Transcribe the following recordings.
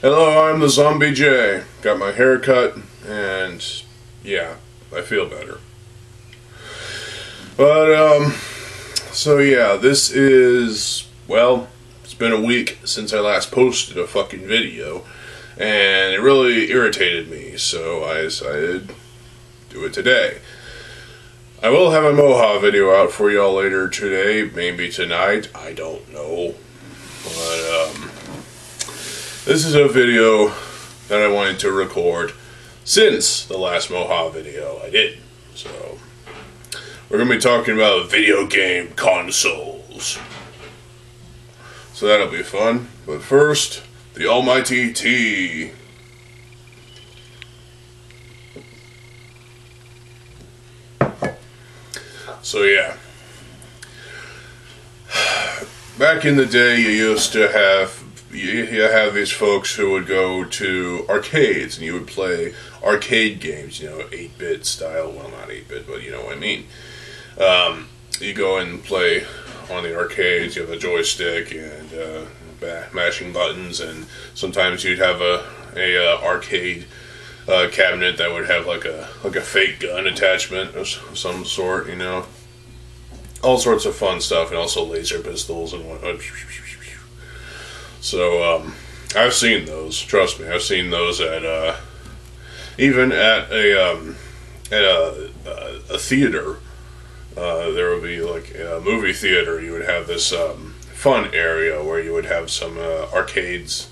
Hello, I'm the Zombie J. Got my hair cut, and yeah, I feel better. But, so yeah, this is, well, it's been a week since I last posted a fucking video, and it really irritated me, so I decided to do it today. I will have a Moha video out for y'all later today, maybe tonight, I don't know. But, this is a video that I wanted to record since the last Moha video I did. So, we're going to be talking about video game consoles. So that'll be fun. But first, the almighty tea. So yeah. Back in the day, you have these folks who would go to arcades and you would play arcade games, 8-bit style. Well, not 8-bit, but you know what I mean. You go and play on the arcades. You have a joystick and mashing buttons, and sometimes you'd have a arcade cabinet that would have like a fake gun attachment of some sort, all sorts of fun stuff, and also laser pistols and whatnot. So, I've seen those. Trust me, I've seen those at even at a theater. There would be like a movie theater. You would have this fun area where you would have some arcades.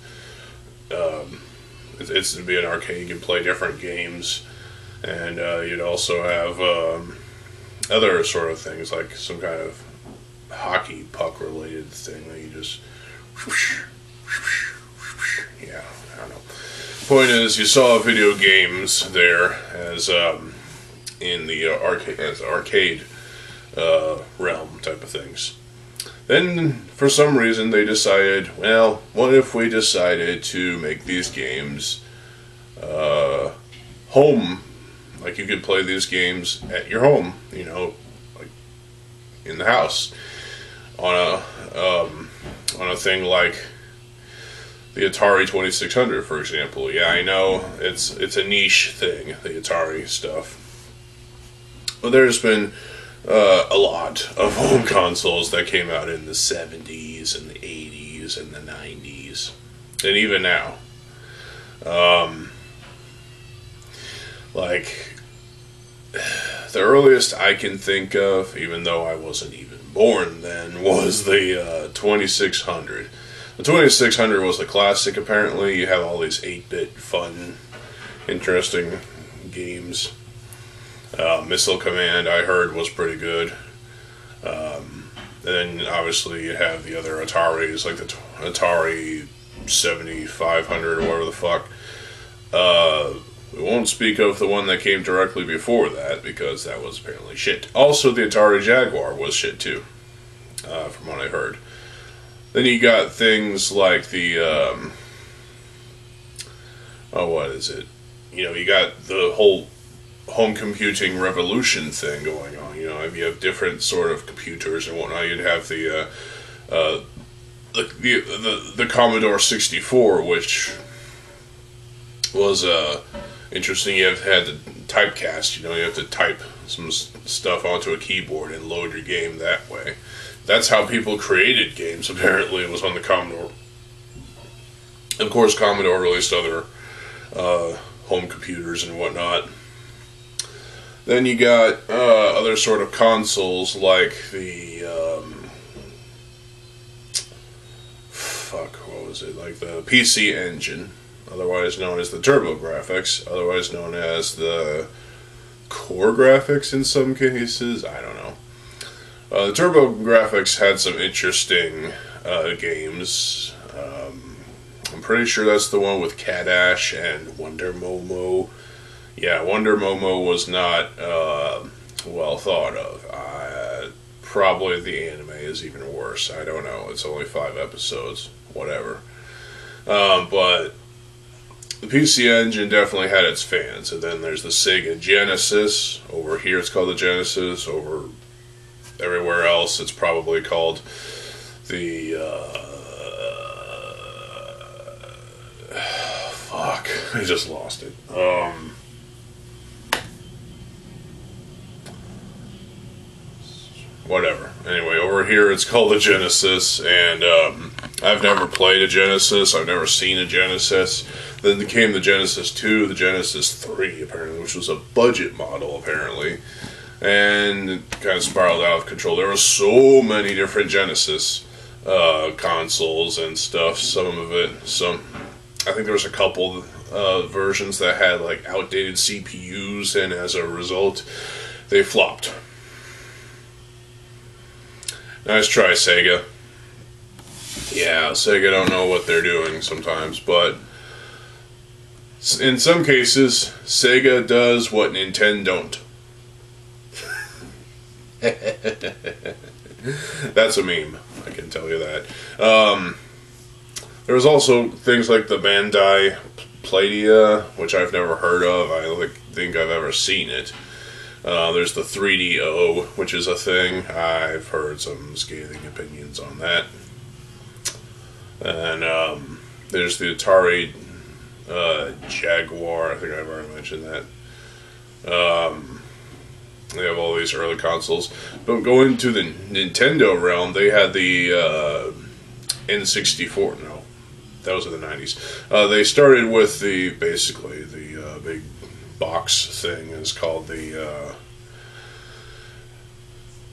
It's to be an arcade. You can play different games, and you'd also have other sort of things like some kind of hockey puck related thing that you just. Yeah, I don't know. Point is, you saw video games there as in the arcade realm type of things. Then, for some reason, they decided, well, what if we decided to make these games home? Like, you could play these games at your home, like in the house, on a thing like the Atari 2600, for example. Yeah, I know it's a niche thing, the Atari stuff. But there's been a lot of home consoles that came out in the 70s and the 80s and the 90s, and even now. Like, the earliest I can think of, even though I wasn't even born then, was the 2600. The 2600 was the classic, apparently. You have all these 8-bit fun, interesting games. Missile Command, I heard, was pretty good. And then, obviously, you have the other Ataris, like the Atari 7500 or whatever the fuck. We won't speak of the one that came directly before that, because that was apparently shit. Also, the Atari Jaguar was shit, too, from what I heard. Then you got things like the, what is it? You got the whole home computing revolution thing going on. If you have different sort of computers and whatnot, you'd have the Commodore 64, which was interesting. You had to typecast. You have to type some stuff onto a keyboard and load your game that way. That's how people created games, apparently. It was on the Commodore. Of course, Commodore released other home computers and whatnot. Then you got other sort of consoles like the like the PC Engine, otherwise known as the TurboGrafx, otherwise known as the Core Graphics in some cases. I don't know. The TurboGrafx had some interesting games. I'm pretty sure that's the one with Cat Ash and Wonder Momo. Yeah, Wonder Momo was not well thought of. Probably the anime is even worse. I don't know. It's only 5 episodes. Whatever. But the PC Engine definitely had its fans. And then there's the Sega Genesis. Over here it's called the Genesis. Over everywhere else it's probably called the I just lost it. Whatever. Anyway, over here it's called a Genesis, and I've never played a Genesis. I've never seen a Genesis. Then came the Genesis 2, the Genesis 3, apparently, which was a budget model, apparently. And it kind of spiraled out of control. There were so many different Genesis consoles and stuff. I think there was a couple versions that had like outdated CPUs, and as a result, they flopped. Nice try, Sega. Yeah, Sega don't know what they're doing sometimes, but in some cases, Sega does what Nintendo don't. That's a meme, I can tell you that. There was also things like the Bandai Pladia, which I've never heard of. I don't think I've ever seen it. There's the 3DO, which is a thing. I've heard some scathing opinions on that. And there's the Atari Jaguar. I think I've already mentioned that. They have all these early consoles. But going to the Nintendo realm, they had the N64. No, that was in the 90s. They started with basically the big box thing. Is called the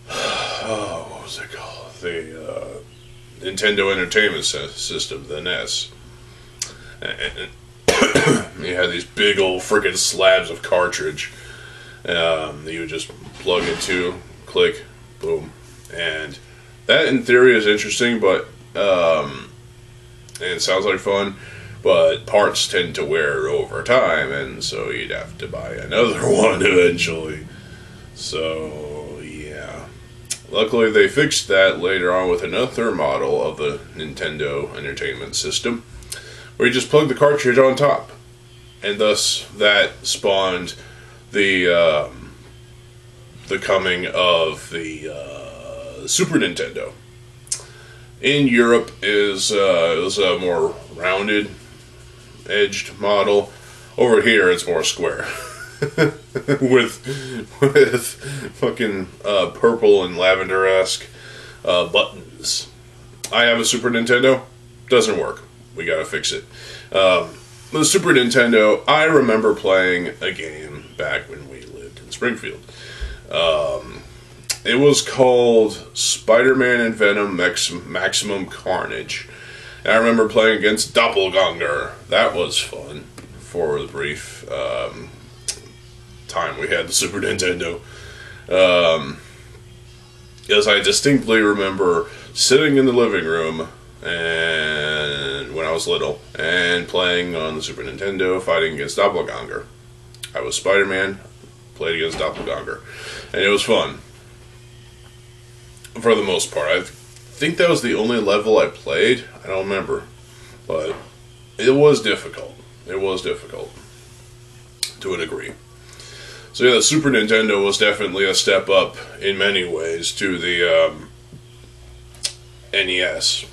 what was it called? The Nintendo Entertainment System, the NES. And you had these big old freaking slabs of cartridge that you would just plug into, click, boom, and that in theory is interesting, but and it sounds like fun. But parts tend to wear over time, and so you'd have to buy another one eventually. So, yeah. Luckily, they fixed that later on with another model of the Nintendo Entertainment System, where you just plug the cartridge on top. And thus, that spawned the coming of the Super Nintendo. In Europe, it was a more rounded edged model. Over here it's more square with fucking purple and lavender-esque buttons. I have a Super Nintendo. Doesn't work. We gotta fix it. The Super Nintendo, I remember playing a game back when we lived in Springfield. It was called Spider-Man and Venom Maximum Carnage. And I remember playing against Doppelganger. That was fun for the brief time we had the Super Nintendo. As I distinctly remember sitting in the living room and when I was little and playing on the Super Nintendo, fighting against Doppelganger. I was Spider-Man, played against Doppelganger, and it was fun for the most part. I think that was the only level I played. I don't remember, but it was difficult. It was difficult to a degree. So yeah, the Super Nintendo was definitely a step up in many ways to the NES.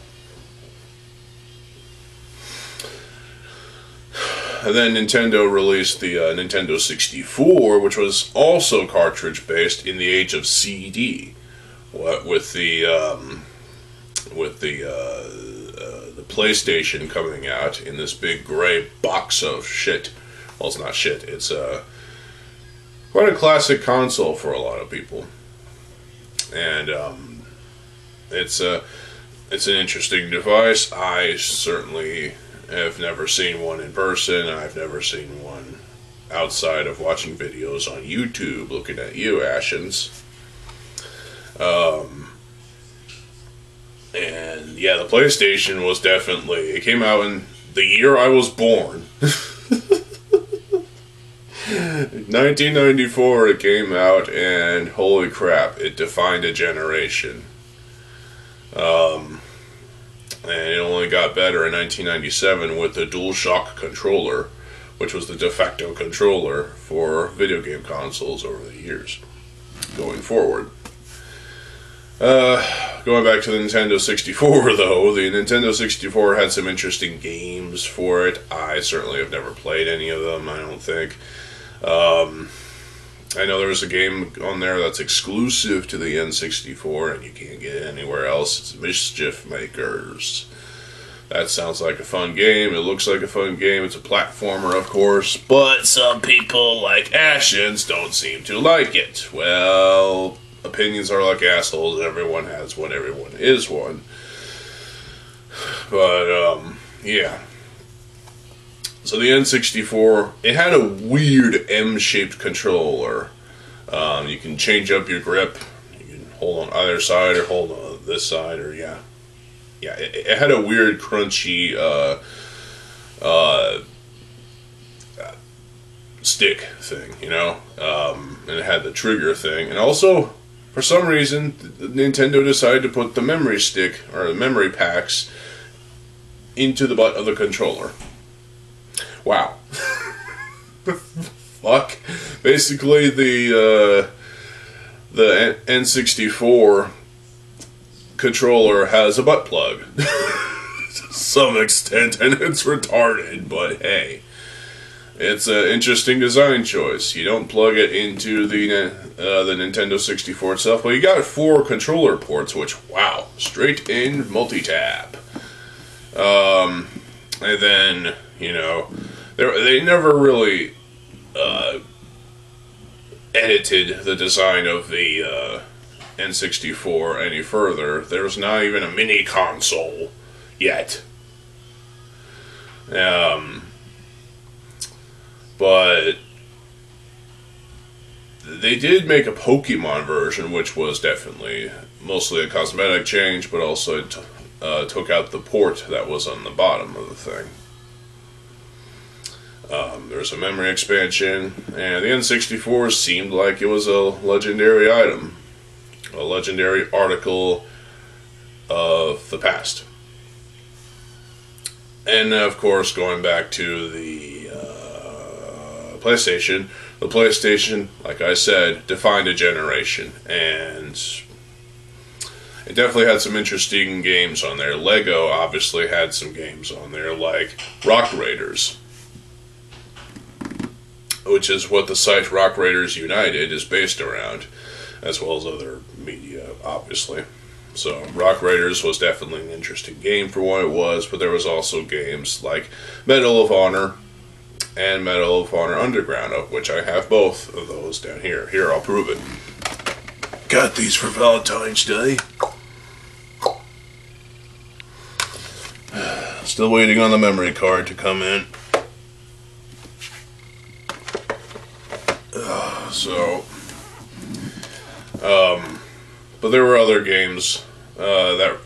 And then Nintendo released the Nintendo 64, which was also cartridge-based in the age of CD. With the PlayStation coming out in this big gray box of shit. Well, it's not shit. It's quite a classic console for a lot of people, and it's an interesting device. I certainly have never seen one in person. I've never seen one outside of watching videos on YouTube, looking at you, Ashens. And yeah, the PlayStation was definitely, it came out in the year I was born. 1994 it came out, and holy crap, it defined a generation. And it only got better in 1997 with the DualShock controller, which was the de facto controller for video game consoles over the years going forward. going back to the Nintendo 64, though, the Nintendo 64 had some interesting games for it. I certainly have never played any of them, I don't think. I know there's a game on there that's exclusive to the N64, and you can't get it anywhere else. It's Mischief Makers. That sounds like a fun game. It looks like a fun game. It's a platformer, of course, but some people, like Ashens, don't seem to like it. Well, opinions are like assholes. Everyone has one. Everyone is one. But, yeah. So the N64, it had a weird M-shaped controller. You can change up your grip. You can hold on either side or hold on this side, or yeah. Yeah, it had a weird, crunchy stick thing, you know? And it had the trigger thing. And also, for some reason, Nintendo decided to put the memory stick, or the memory packs, into the butt of the controller. Wow. Fuck. Basically, the N64 controller has a butt plug to some extent, and it's retarded, but hey, it's an interesting design choice. You don't plug it into the Nintendo 64 itself, but you got 4 controller ports, which, wow, straight in multi-tap. And then, you know, they never really edited the design of the N64 any further. There's not even a mini console yet. But they did make a Pokemon version, which was definitely mostly a cosmetic change, but also it took out the port that was on the bottom of the thing. There's a memory expansion, and the N64 seemed like it was a legendary item. A legendary article of the past. And of course, going back to the PlayStation, the PlayStation, like I said, defined a generation, and it definitely had some interesting games on there. Lego obviously had some games on there, like Rock Raiders, which is what the site Rock Raiders United is based around, as well as other media, obviously. So, Rock Raiders was definitely an interesting game for what it was, but there was also games like Medal of Honor and Medal of Honor Underground, of which I have both of those down here. Here, I'll prove it. Got these for Valentine's Day. Still waiting on the memory card to come in. But there were other games that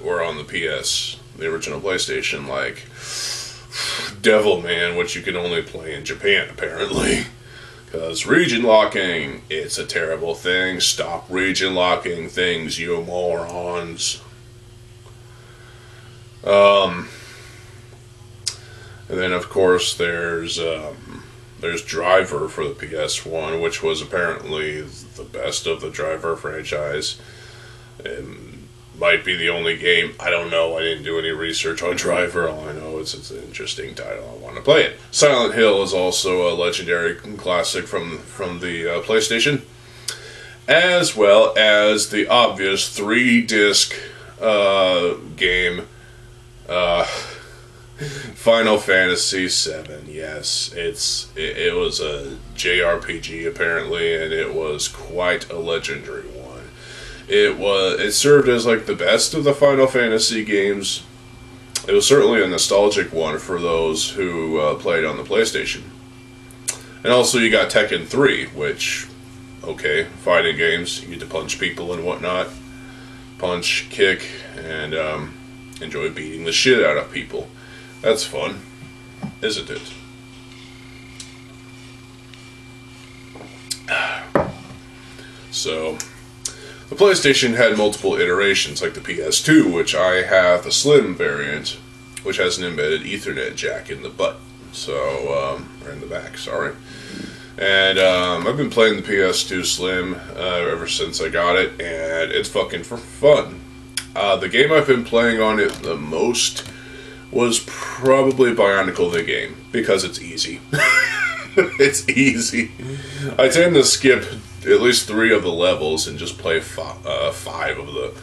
were on the PS, the original PlayStation, like Devilman, which you can only play in Japan, apparently. Because region locking, it's a terrible thing. Stop region locking things, you morons. And then, of course, there's Driver for the PS1, which was apparently the best of the Driver franchise. It might be the only game. I don't know. I didn't do any research on Driver. All I know is it's an interesting title. I want to play it. Silent Hill is also a legendary classic from the PlayStation, as well as the obvious 3-disc game, Final Fantasy VII. Yes, it was a JRPG apparently, and it was quite a legendary one. It served as like the best of the Final Fantasy games. It was certainly a nostalgic one for those who played on the PlayStation. And also you got Tekken 3, which, okay, fighting games, you get to punch people and whatnot. Punch, kick, and enjoy beating the shit out of people. That's fun, isn't it? So, the PlayStation had multiple iterations, like the PS2, which I have the slim variant, which has an embedded Ethernet jack in the butt, so, or in the back, sorry. And I've been playing the PS2 Slim ever since I got it, and it's fucking for fun. The game I've been playing on it the most was probably Bionicle the Game, because it's easy. It's easy. I tend to skip at least 3 of the levels and just play 5 of the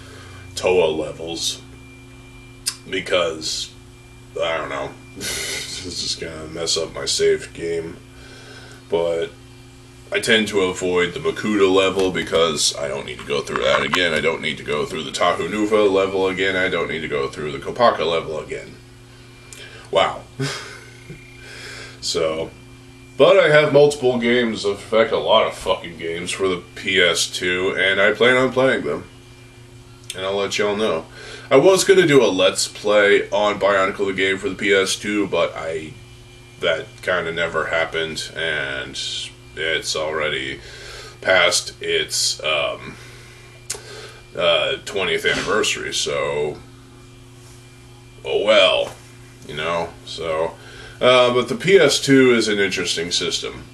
Toa levels, because, I don't know, it's just gonna mess up my save game. But I tend to avoid the Makuta level because I don't need to go through that again. I don't need to go through the Tahu Nuva level again. I don't need to go through the Kopaka level again. Wow. So, but I have multiple games, in fact a lot of fucking games for the PS2, and I plan on playing them. And I'll let y'all know. I was going to do a Let's Play on Bionicle the Game for the PS2, but that kind of never happened, and it's already past its 20th anniversary, so oh well, you know. So but the PS2 is an interesting system.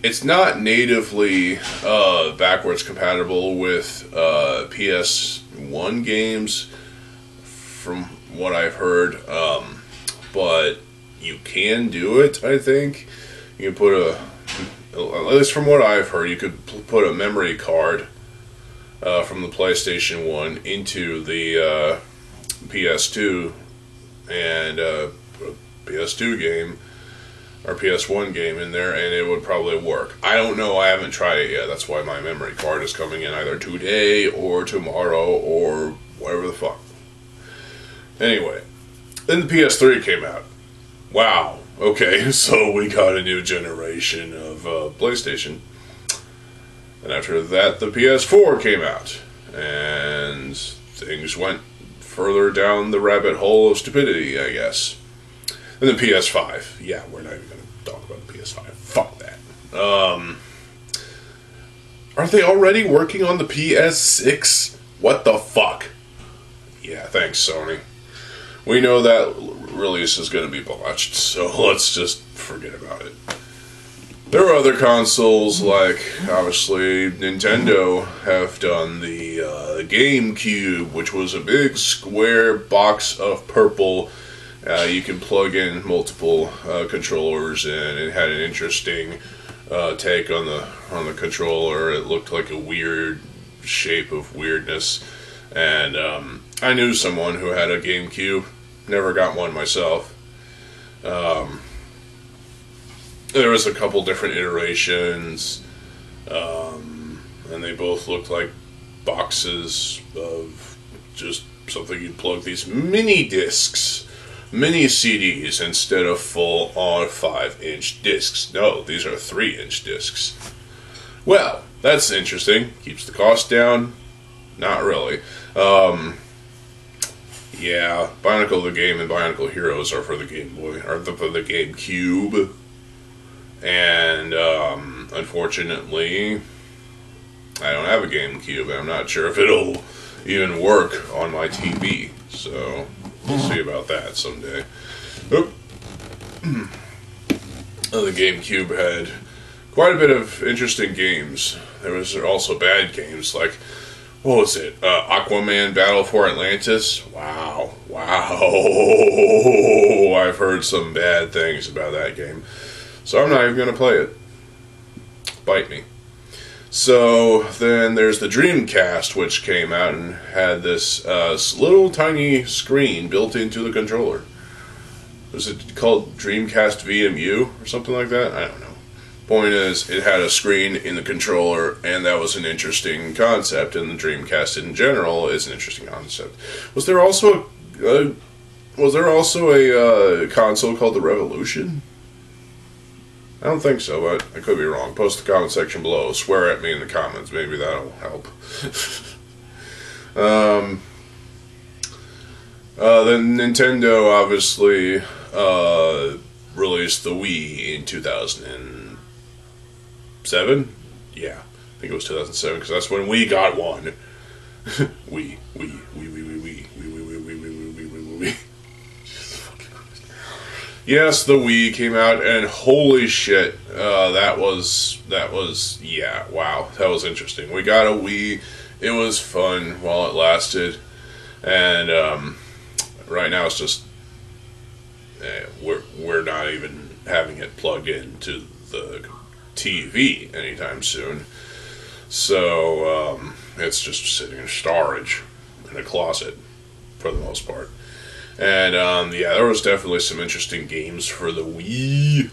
It's not natively backwards compatible with PS1 games, from what I've heard, but you can do it, I think. You can put at least from what I've heard, you could put a memory card from the PlayStation 1 into the PS2 and put a PS2 game or PS1 game in there, and it would probably work. I don't know, I haven't tried it yet. That's why my memory card is coming in either today or tomorrow or whatever the fuck. Anyway, then the PS3 came out. Wow, okay, so we got a new generation of PlayStation. And after that, the PS4 came out, and things went further down the rabbit hole of stupidity, I guess. And the PS5, yeah, we're not even going to talk about the PS5. Fuck that. Are they already working on the PS6? What the fuck? Yeah, thanks, Sony. We know that release is going to be botched, so let's just forget about it. There are other consoles, like, obviously, Nintendo have done the GameCube, which was a big square box of purple. You can plug in multiple controllers, and it had an interesting take on the controller. It looked like a weird shape of weirdness, and I knew someone who had a GameCube. Never got one myself. There was a couple different iterations, and they both looked like boxes of just something you'd plug these mini discs, mini CDs, instead of full-on 5-inch discs. No, these are 3-inch discs. Well, that's interesting. Keeps the cost down. Not really. Yeah, Bionicle the Game and Bionicle Heroes are for the Game Boy, or for the GameCube. And, unfortunately, I don't have a GameCube, and I'm not sure if it'll even work on my TV. So, we'll see about that someday. Oop. The GameCube had quite a bit of interesting games. There was also bad games, like, what was it? Aquaman Battle for Atlantis? Wow. I've heard some bad things about that game. So I'm not even going to play it. Bite me. So then there's the Dreamcast, which came out and had this little tiny screen built into the controller. Was it called Dreamcast VMU or something like that? I don't know. Point is, it had a screen in the controller, and that was an interesting concept, and the Dreamcast in general is an interesting concept. Was there also a console called the Revolution? I don't think so, but I could be wrong. Post the comment section below. Swear at me in the comments. Maybe that'll help. Then Nintendo obviously released the Wii in 2007. Yeah, I think it was 2007 because that's when we got one. Wii. Yes, the Wii came out, and holy shit, that was, yeah, wow, that was interesting. We got a Wii, it was fun while it lasted, and, right now it's just, we're not even having it plugged into the TV anytime soon, so, it's just sitting in storage in a closet, for the most part. And, yeah, there was definitely some interesting games for the Wii.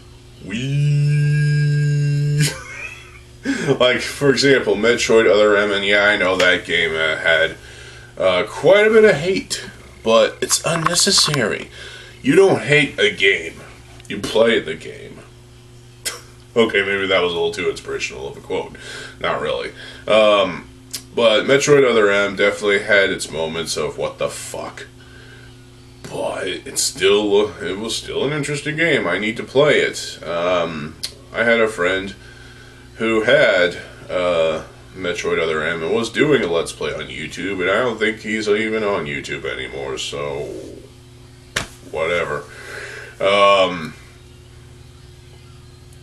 Like, for example, Metroid Other M, and yeah, I know that game had quite a bit of hate, but it's unnecessary. You don't hate a game. You play the game. Okay, maybe that was a little too inspirational of a quote. Not really. But Metroid Other M definitely had its moments of what the fuck. But it was still an interesting game. I need to play it. I had a friend who had Metroid Other M and was doing a Let's Play on YouTube, and I don't think he's even on YouTube anymore, so whatever.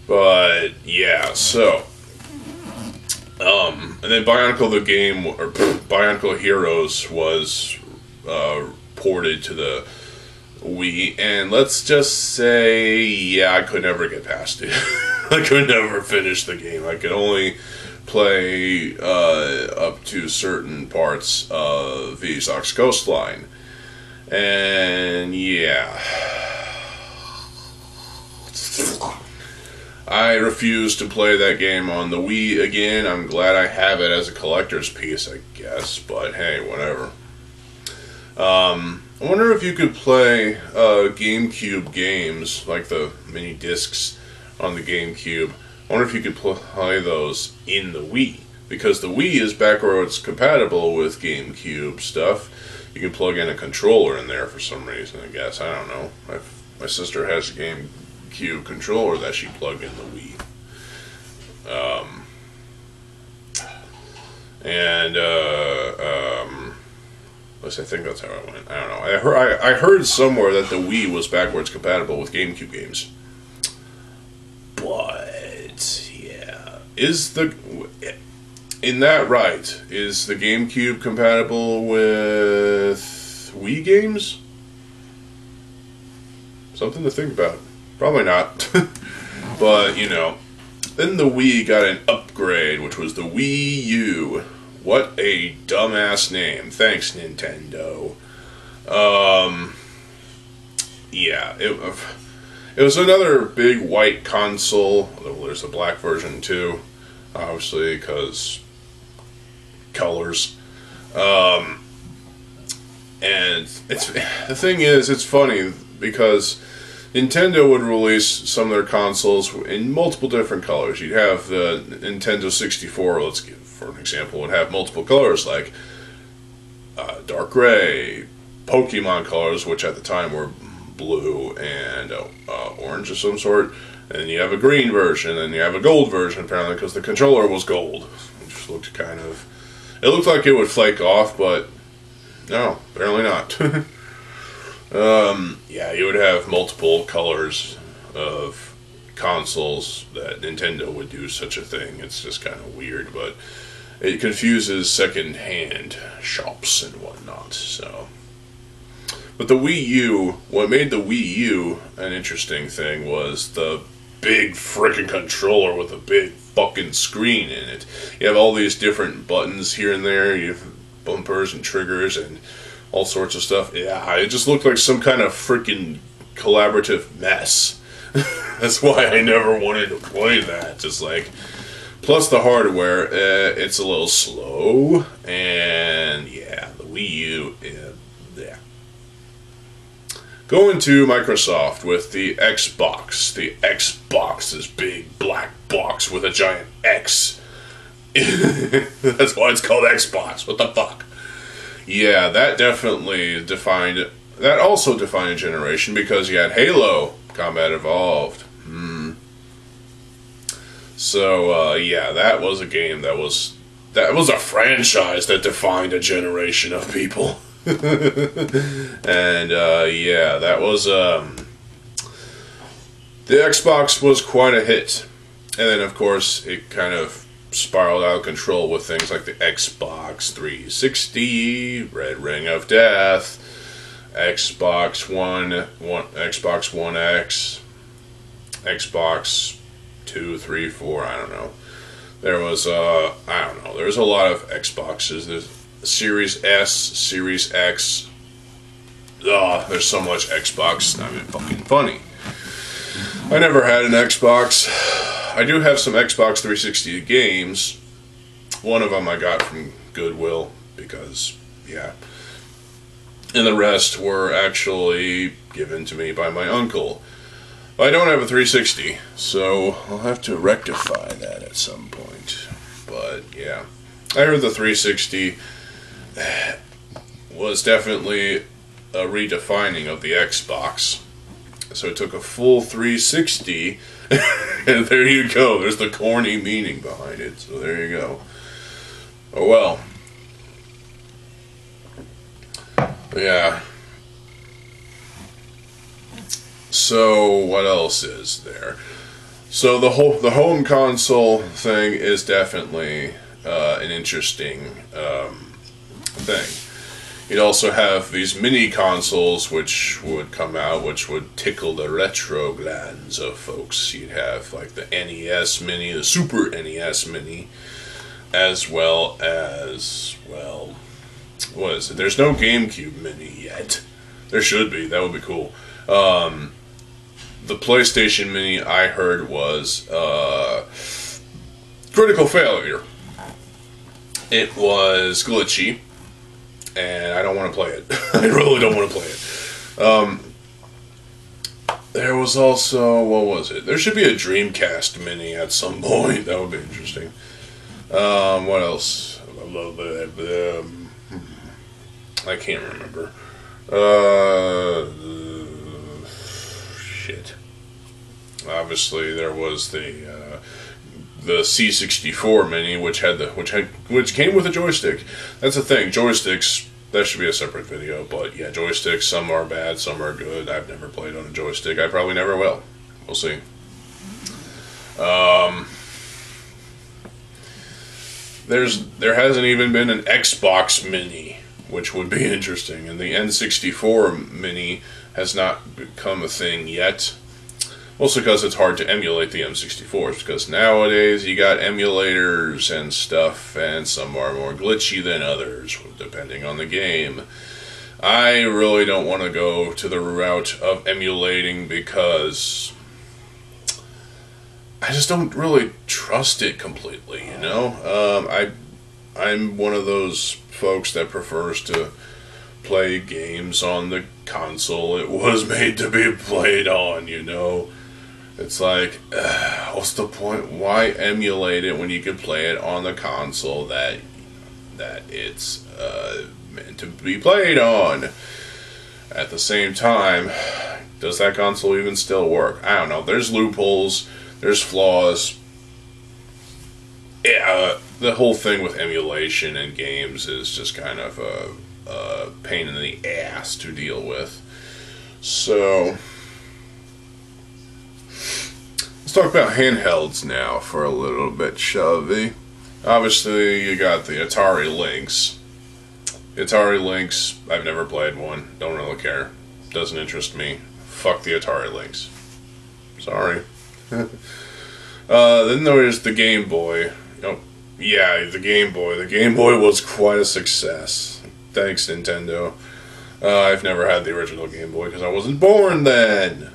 But yeah, so and then Bionicle the game, or Bionicle Heroes, was ported to the Wii, and let's just say, yeah, I could never get past it. I could never finish the game. I could only play up to certain parts of Vizoc's Coastline, and yeah, I refuse to play that game on the Wii again. I'm glad I have it as a collector's piece, I guess, but hey, whatever. I wonder if you could play GameCube games, like the mini discs on the GameCube. I wonder if you could play those in the Wii, because the Wii is backwards compatible with GameCube stuff. You can plug in a controller in there for some reason, I guess. I don't know. My sister has a GameCube controller that she plugged in the Wii. I think that's how it went. I don't know. I heard somewhere that the Wii was backwards compatible with GameCube games. But yeah, in that right? Is the GameCube compatible with Wii games? Something to think about. Probably not. But you know, then the Wii got an upgrade, which was the Wii U. What a dumbass name. Thanks, Nintendo. Yeah, it was another big white console. There's a black version too, obviously, because colors. And the thing is, it's funny because Nintendo would release some of their consoles in multiple different colors. You'd have the Nintendo 64, let's give for an example, would have multiple colors like dark gray, Pokemon colors, which at the time were blue and orange of some sort, and then you have a green version, and you have a gold version apparently because the controller was gold. It just looked it looked like it would flake off, but no, apparently not. Yeah, you would have multiple colors of consoles that Nintendo would do such a thing. It's just kind of weird, but it confuses second-hand shops and whatnot, so. But the Wii U, what made the Wii U an interesting thing was the big frickin' controller with a big fucking screen in it. You have all these different buttons here and there, you have bumpers and triggers and all sorts of stuff. Yeah, it just looked like some kind of frickin' collaborative mess. That's why I never wanted to play that. Just like, plus the hardware, it's a little slow, and yeah, the Wii U, yeah. Going to Microsoft with the Xbox. The Xbox, this big black box with a giant X. That's why it's called Xbox. What the fuck? Yeah, that also defined a generation because you had Halo Combat Evolved. So, yeah, that was a game that was a franchise that defined a generation of people. And, yeah, that was, The Xbox was quite a hit. And then, of course, it kind of spiraled out of control with things like the Xbox 360, Red Ring of Death, Xbox Xbox One X, Xbox 2, 3, 4, I don't know. There was, I don't know, there's a lot of Xboxes. There's Series S, Series X. There's so much Xbox, it's not even fucking funny. I never had an Xbox. I do have some Xbox 360 games. One of them I got from Goodwill because, yeah. And the rest were actually given to me by my uncle. I don't have a 360, so I'll have to rectify that at some point. But, yeah. I heard the 360 was definitely a redefining of the Xbox. So it took a full 360, and there you go. There's the corny meaning behind it. So there you go. Oh well. Yeah. So what else is there? So the home console thing is definitely an interesting thing. You'd also have these mini consoles which would come out, which would tickle the retro glands of folks. You'd have like the NES Mini, the Super NES Mini, as well as, well, what is it? There's no GameCube Mini yet. There should be. That would be cool. The PlayStation Mini, I heard, was critical failure. It was glitchy. And I don't want to play it. I really don't want to play it. There was also, what was it? There should be a Dreamcast Mini at some point. That would be interesting. What else? I can't remember. Shit. Obviously, there was the C64 Mini, which came with a joystick. That's the thing. Joysticks, that should be a separate video. But yeah, joysticks. Some are bad, some are good. I've never played on a joystick. I probably never will. We'll see. There hasn't even been an Xbox Mini, which would be interesting, and the N64 Mini has not become a thing yet. Mostly because it's hard to emulate the M64s, because nowadays you got emulators and stuff, and some are more glitchy than others, depending on the game. I really don't want to go to the route of emulating because I just don't really trust it completely, you know? I'm one of those folks that prefers to play games on the console it was made to be played on, you know? It's like, what's the point? Why emulate it when you can play it on the console that it's meant to be played on? At the same time, does that console even still work? I don't know. There's loopholes. There's flaws. Yeah, the whole thing with emulation in games is just kind of a pain in the ass to deal with. So let's talk about handhelds now for a little bit, shall we? Obviously, you got the Atari Lynx. The Atari Lynx, I've never played one. Don't really care. Doesn't interest me. Fuck the Atari Lynx. Sorry. Then there's the Game Boy. Oh, yeah, the Game Boy. The Game Boy was quite a success. Thanks, Nintendo. I've never had the original Game Boy because I wasn't born then.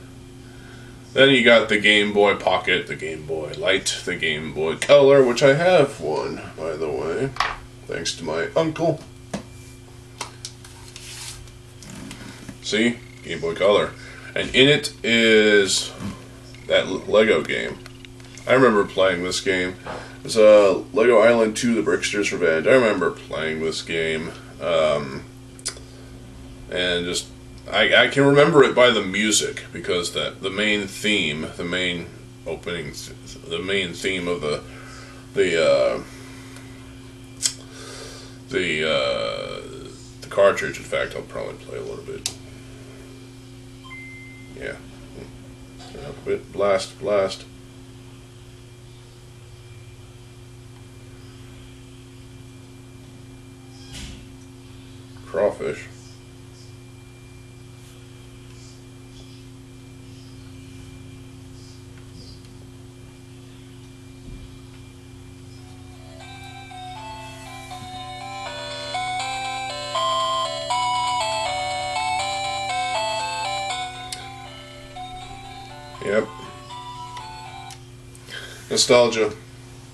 Then you got the Game Boy Pocket, the Game Boy Light, the Game Boy Color, which I have one, by the way, thanks to my uncle. See? Game Boy Color. And in it is that Lego game. I remember playing this game. It was Lego Island 2, The Brickster's Revenge. I remember playing this game. And just I can remember it by the music, because the main theme, the main opening, the main theme of the cartridge. In fact, I'll probably play a little bit. Yeah. Blast, blast. Crawfish. Yep. Nostalgia.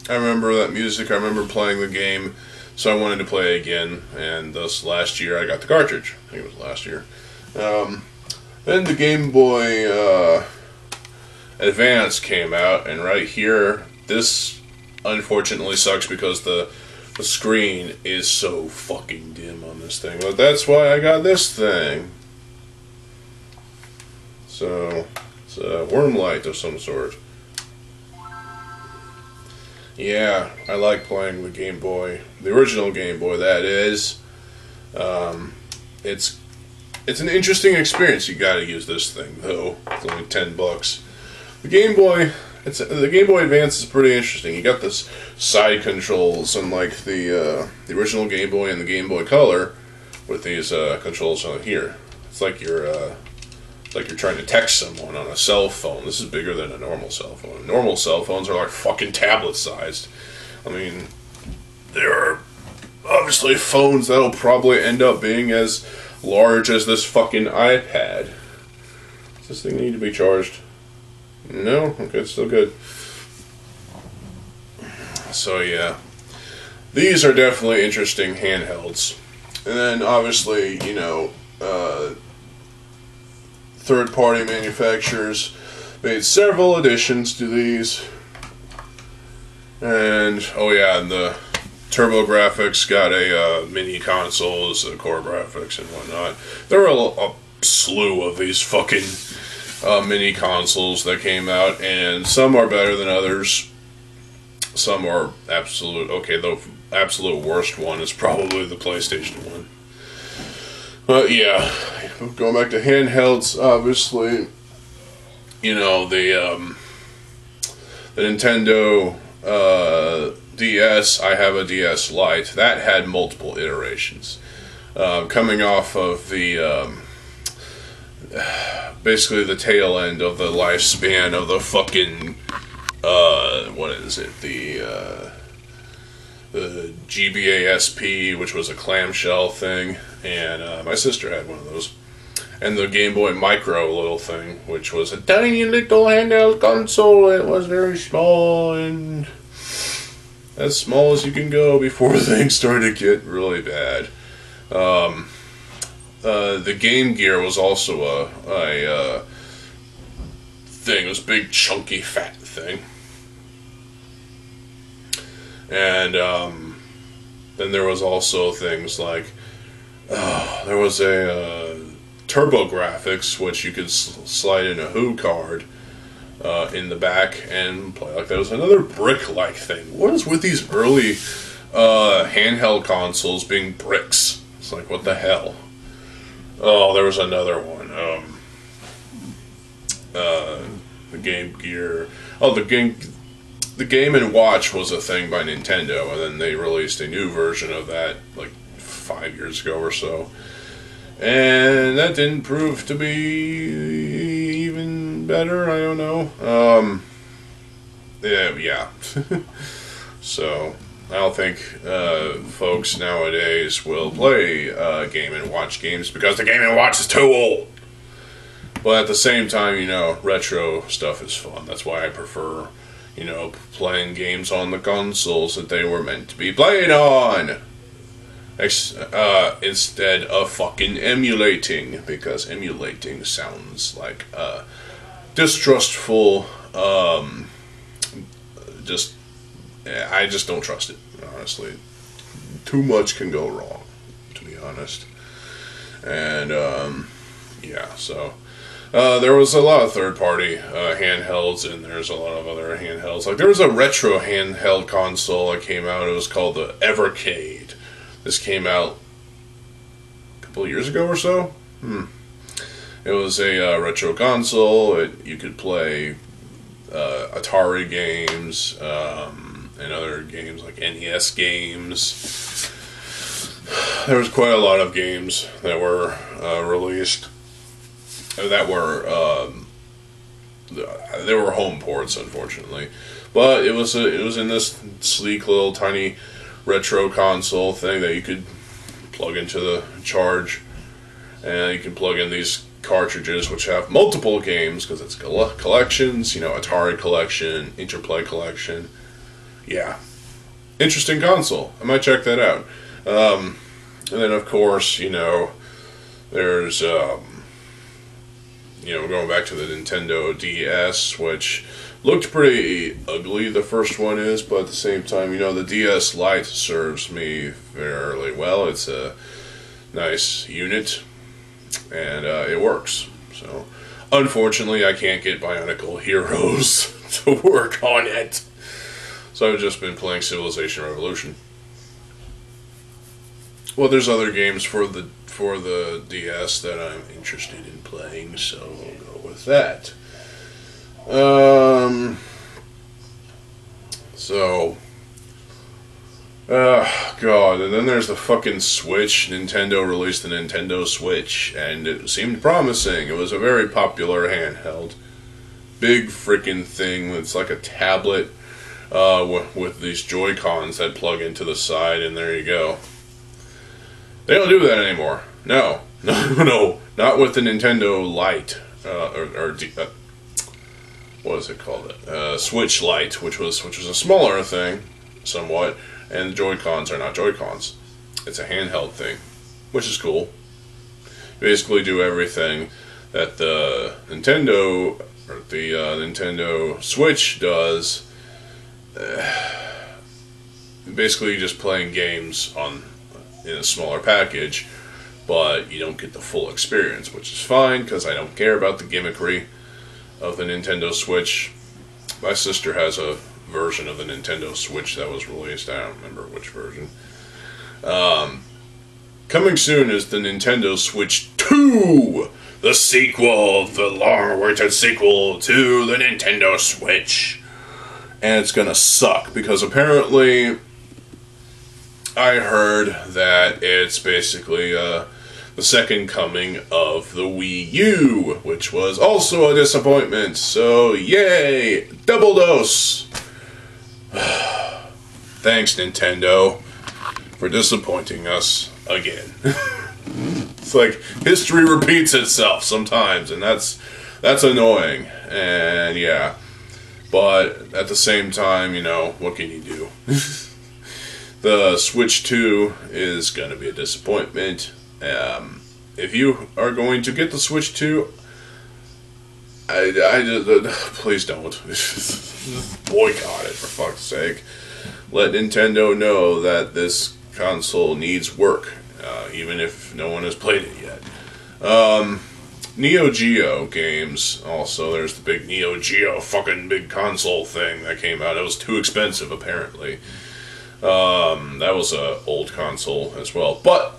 I remember that music, I remember playing the game, so I wanted to play again, and thus last year I got the cartridge. I think it was last year. Then the Game Boy Advance came out, and right here, this unfortunately sucks because the screen is so fucking dim on this thing, but that's why I got this thing. So, it's a worm light of some sort. Yeah, I like playing the Game Boy, the original Game Boy. That is, it's an interesting experience. You got to use this thing though. It's only $10. The Game Boy, the Game Boy Advance is pretty interesting. You got this side controls, unlike the original Game Boy and the Game Boy Color, with these controls on here. It's like you're trying to text someone on a cell phone. This is bigger than a normal cell phone. Normal cell phones are like fucking tablet sized. I mean, there are obviously phones that'll probably end up being as large as this fucking iPad. Does this thing need to be charged? No? Okay, it's still good. So yeah. These are definitely interesting handhelds. And then obviously, you know, third-party manufacturers made several additions to these, and oh yeah, and the TurboGrafx got a mini consoles, core graphics and whatnot. There were a slew of these fucking mini consoles that came out, and some are better than others. Some are absolute. Okay, the absolute worst one is probably the PlayStation one. But yeah, going back to handhelds, obviously, you know, the Nintendo DS, I have a DS Lite, that had multiple iterations. Coming off of the, basically the tail end of the lifespan of the fucking, what is it, the GBA-SP, which was a clamshell thing, and my sister had one of those. And the Game Boy Micro little thing, which was a tiny little handheld console. It was very small, and as small as you can go before things started to get really bad. The Game Gear was also a thing. It was a big, chunky, fat thing. And then there was also things like, there was a TurboGrafx, which you could slide in a Who card in the back and play like that. Was another brick-like thing. What is with these early handheld consoles being bricks? It's like, what the hell? Oh, there was another one. The Game Gear. Oh, the Game & Watch was a thing by Nintendo, and then they released a new version of that like 5 years ago or so. And that didn't prove to be even better, I don't know. Yeah. So, I don't think folks nowadays will play Game & Watch games because the Game & Watch is too old. But at the same time, you know, retro stuff is fun. That's why I prefer, you know, playing games on the consoles that they were meant to be played on. Instead of fucking emulating, because emulating sounds like distrustful. I just don't trust it, honestly. Too much can go wrong, to be honest. And yeah, so there was a lot of third-party handhelds, and there's a lot of other handhelds. Like there was a retro handheld console that came out. It was called the Evercade. This came out a couple of years ago or so. And It was a retro console. You could play Atari games and other games like NES games. There was quite a lot of games that were released that were they were home ports, unfortunately, but it was in this sleek little tiny retro console thing that you could plug into the charge, and you can plug in these cartridges which have multiple games because it's collections, Atari collection, Interplay collection. Yeah, interesting console. I might check that out. And then of course, there's going back to the Nintendo DS, which looked pretty ugly, the first one is, but at the same time, the DS Lite serves me fairly well. It's a nice unit, and it works. So, unfortunately, I can't get Bionicle Heroes to work on it. So I've just been playing Civilization Revolution. Well, there's other games for the DS that I'm interested in playing, so we'll go with that. God, and then there's the fucking Switch. Nintendo released the Nintendo Switch, and it seemed promising. It was a very popular handheld. Big freaking thing. It's like a tablet with these Joy-Cons that plug into the side, and there you go. They don't do that anymore. No, not with the Nintendo Lite, what is it called? Switch Lite, which was a smaller thing, somewhat, and the Joy-Cons are not Joy-Cons. It's a handheld thing, which is cool. You basically do everything that the Nintendo Switch does. Basically, you're just playing games in a smaller package, but you don't get the full experience, which is fine because I don't care about the gimmickry of the Nintendo Switch. My sister has a version of the Nintendo Switch that was released. I don't remember which version. Coming soon is the Nintendo Switch 2, the sequel, the long-awaited sequel to the Nintendo Switch. And it's gonna suck because apparently I heard that it's basically the second coming of the Wii U, which was also a disappointment. So, yay! Double dose! Thanks, Nintendo, for disappointing us again. It's like history repeats itself sometimes, and that's annoying. And yeah, but at the same time, what can you do? The Switch 2 is going to be a disappointment. If you are going to get the Switch 2, please don't. Boycott it, for fuck's sake. Let Nintendo know that this console needs work, even if no one has played it yet. Neo Geo games, also, there's the big Neo Geo fucking big console thing that came out. It was too expensive, apparently. That was a old console as well, but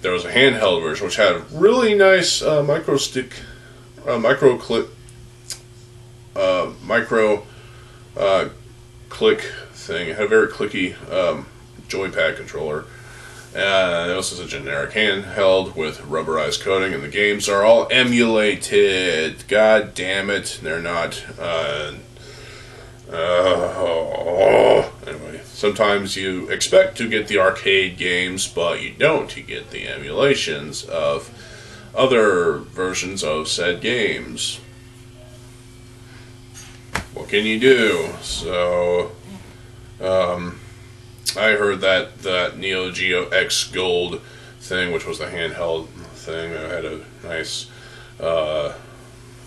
there was a handheld version which had a really nice micro click thing. It had a very clicky joypad controller. This is a generic handheld with rubberized coating, and the games are all emulated. God damn it, they're not. Anyway, sometimes you expect to get the arcade games, but you don't. You get the emulations of other versions of said games. What can you do? So, I heard that Neo Geo X Gold thing, which was the handheld thing, that had a nice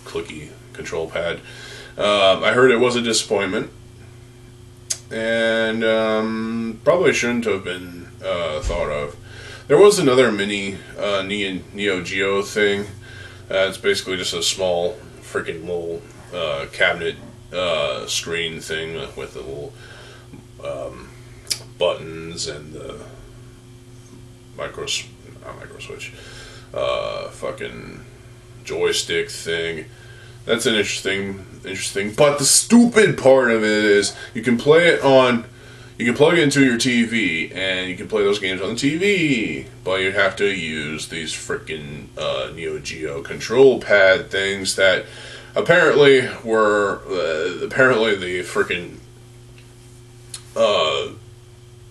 clicky control pad. I heard it was a disappointment, and probably shouldn't have been thought of. There was another mini Neo Geo thing. It's basically just a small freaking little cabinet screen thing with the little buttons and the fucking joystick thing. That's an interesting. But the stupid part of it is you can play it on. You can plug it into your TV, and you can play those games on the TV, but you have to use these freaking Neo Geo control pad things that apparently were apparently the freaking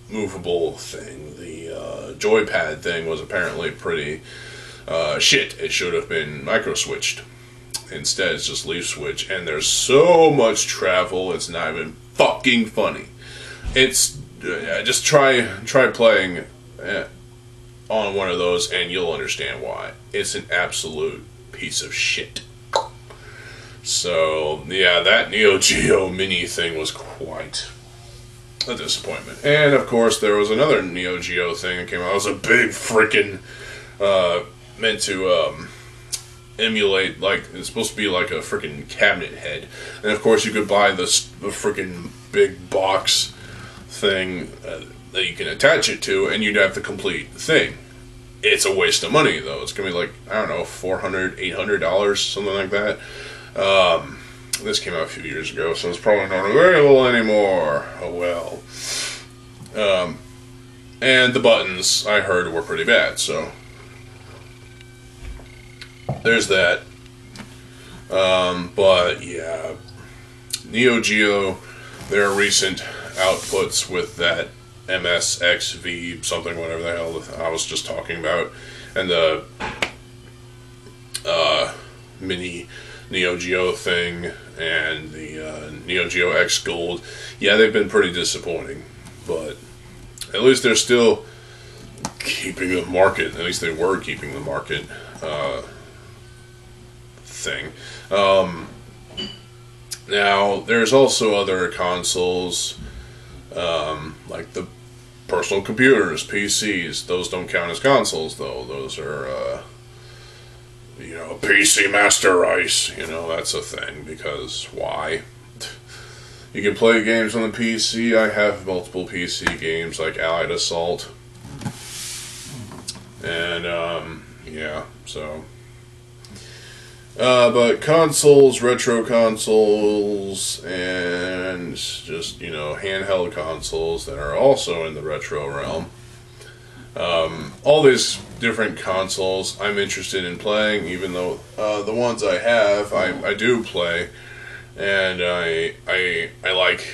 movable thing, the joypad thing was apparently pretty shit. It should have been micro switched. Instead, it's just leaf switch, and there's so much travel. It's not even fucking funny. It's just try playing on one of those, and you'll understand why. It's an absolute piece of shit. So yeah, that Neo Geo Mini thing was quite a disappointment. And of course, there was another Neo Geo thing that came out. It was a big freaking meant to emulate, like, it's supposed to be like a freaking cabinet head. And of course, you could buy the freaking big box thing that you can attach it to, and you'd have the complete thing. It's a waste of money, though. It's gonna be like, I don't know, $400, $800, something like that. This came out a few years ago, so it's probably not available anymore. Oh well. And the buttons, I heard, were pretty bad, so there's that. But yeah, Neo Geo, their recent outputs with that MSXV something, whatever the hell I was just talking about, and the mini Neo Geo thing, and the Neo Geo X Gold, yeah, they've been pretty disappointing, but at least they're still keeping the market. At least they were keeping the market thing. Now, there's also other consoles, like the personal computers, PCs. Those don't count as consoles, though. Those are, PC Master Race. That's a thing, because why? You can play games on the PC. I have multiple PC games, like Allied Assault. And, yeah, so... but consoles, retro consoles, and just, handheld consoles that are also in the retro realm. All these different consoles I'm interested in playing, even though the ones I have, I do play, and I like,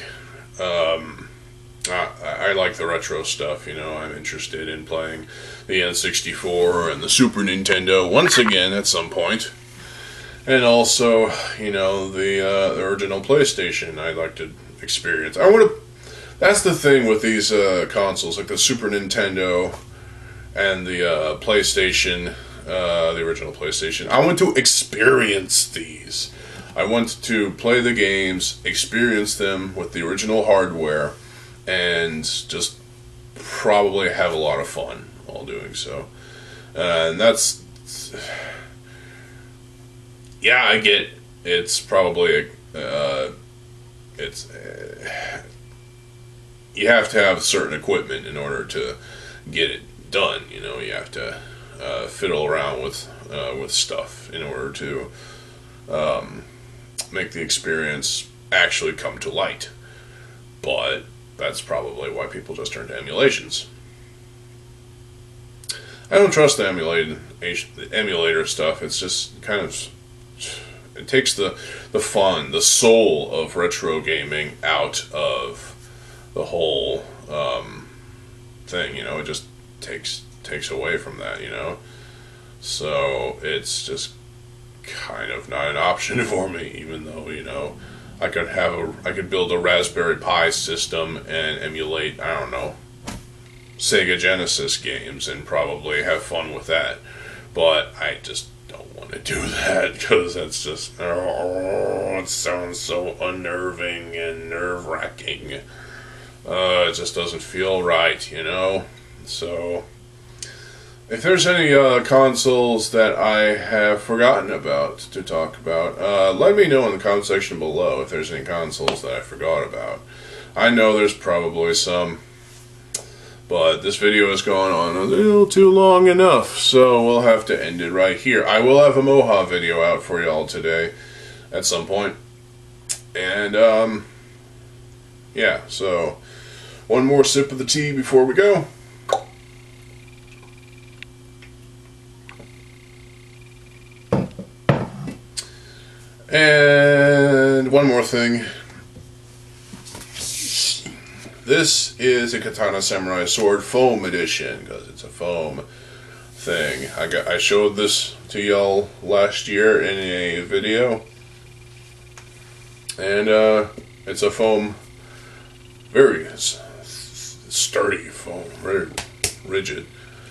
I like the retro stuff. I'm interested in playing the N64 and the Super Nintendo once again at some point. And also, the original PlayStation I'd like to experience. That's the thing with these consoles, like the Super Nintendo and the PlayStation, the original PlayStation. I want to experience these. I want to play the games, experience them with the original hardware, and just probably have a lot of fun while doing so. And that's... Yeah, I get it's probably you have to have certain equipment in order to get it done. You have to fiddle around with stuff in order to make the experience actually come to light. But that's probably why people just turn to emulations. I don't trust the emulator stuff. It's just kind of... It takes the fun, the soul of retro gaming out of the whole thing. It just takes away from that. So it's just kind of not an option for me. Even though I could build a Raspberry Pi system and emulate, I don't know, Sega Genesis games and probably have fun with that. But I just don't want to do that, because that's just, it sounds so unnerving and nerve-wracking. It just doesn't feel right, So, if there's any consoles that I have forgotten about to talk about, let me know in the comment section below if there's any consoles that I forgot about. I know there's probably some. But this video has gone on a little too long enough, so we'll have to end it right here. I will have a Moha video out for y'all today at some point. And, yeah, so one more sip of the tea before we go. And one more thing. This is a Katana Samurai Sword Foam Edition, because it's a foam thing. I showed this to y'all last year in a video. And it's a foam, very sturdy foam, very rigid.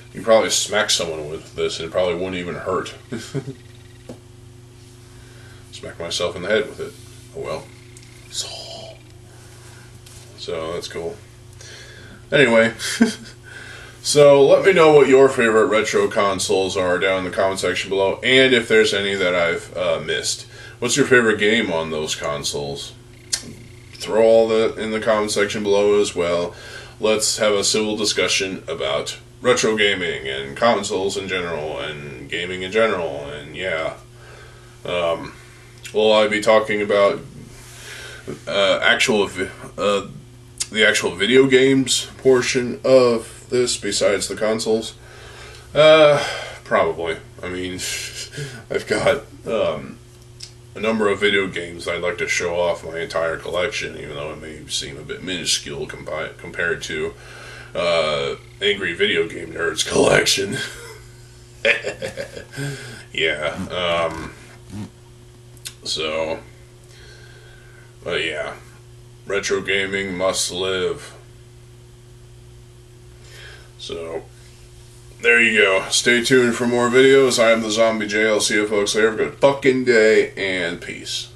You can probably smack someone with this and it probably wouldn't even hurt. Smack myself in the head with it. Oh well. So that's cool. Anyway, so let me know what your favorite retro consoles are down in the comment section below, and if there's any that I've missed. What's your favorite game on those consoles? Throw all that in the comment section below as well. Let's have a civil discussion about retro gaming and consoles in general and gaming in general, and yeah. Will I be talking about the actual video games portion of this besides the consoles? Probably. I mean, I've got a number of video games I'd like to show off my entire collection, even though it may seem a bit minuscule compared to Angry Video Game Nerd's collection. Yeah. So, but yeah, retro gaming must live. So, there you go. Stay tuned for more videos. I am TheZOMBIEJ. I'll see you folks later. Have a good fucking day, and peace.